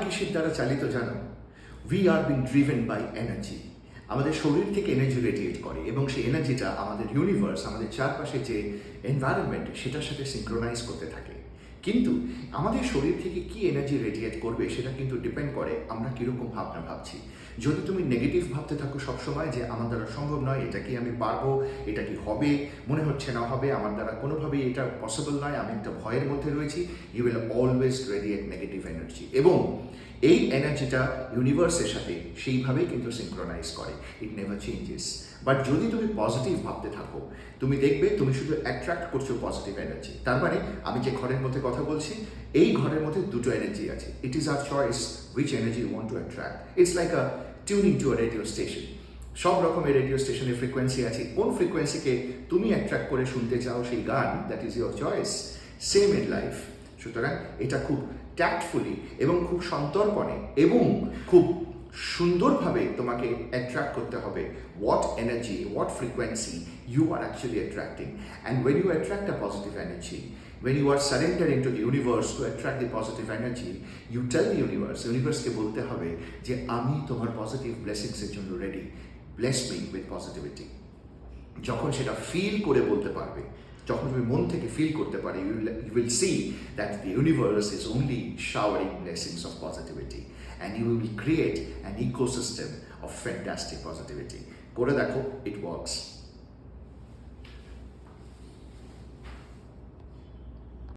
কিসের দ্বারা চালিত জানো? We are being driven by energy. আমাদের শরীর থেকে এনার্জি রেডিয়েট করে এবং সেই এনার্জিটা আমাদের ইউনিভার্স, আমাদের চারপাশে যে এনভায়রনমেন্ট সেটার সাথে সিঙ্ক্রোনাইজ করতে থাকে। কিন্তু আমাদের শরীর থেকে কি এনার্জি রেডিয়েট করবে সেটা কিন্তু ডিপেন্ড করে আমরা কীরকম ভাবনা ভাবছি। যদি তুমি নেগেটিভ ভাবতে থাকো সবসময় যে আমার দ্বারা সম্ভব নয়, এটা কি আমি পারবো, এটা কি হবে, মনে হচ্ছে না হবে, আমার দ্বারা কোনোভাবেই এটা পসিবল নয়, আমি একটা ভয়ের মধ্যে রয়েছি, you will always radiate negative energy. এবং এই এনার্জিটা ইউনিভার্সের সাথে সেইভাবেই কিন্তু সিঙ্ক্রোনাইজ করে, ইট নেভার চেঞ্জেস। বাট যদি তুমি পজিটিভ ভাবতে থাকো, তুমি দেখবে তুমি শুধু অ্যাট্রাক্ট করছো পজিটিভ এনার্জি। তার মানে আমি যে ঘরের মধ্যে কথা বলছি, এই ঘরের মধ্যে দুটো এনার্জি আছে। It is our choice which energy you want to attract. It's like a tuning to a radio station. সব রকমের রেডিও স্টেশনের ফ্রিকোয়েন্সি আছে। কোন ফ্রিকোয়েন্সিকে তুমি অ্যাট্রাক্ট করে শুনতে চাও সেই গান, that is your choice. Same in life. সুতরাং এটা খুব ট্যাক্টফুলি এবং খুব সন্তর্পণে এবং খুব সুন্দরভাবে তোমাকে অ্যাট্রাক্ট করতে হবে what energy, what frequency you are actually attracting. And when you attract a positive energy, when you are surrendering to the universe to attract the positive energy, you tell the universe কে বলতে হবে যে আমি তোমার positive ব্লেসিংসের জন্য ready, bless me with positivity. যখন সেটা feel করে বলতে পারবে, যখন তুমি মন থেকে ফিল করতে পারে, you will see that the universe is only showering blessings of positivity, and you will create an ecosystem of fantastic positivity. করে দেখো, it works.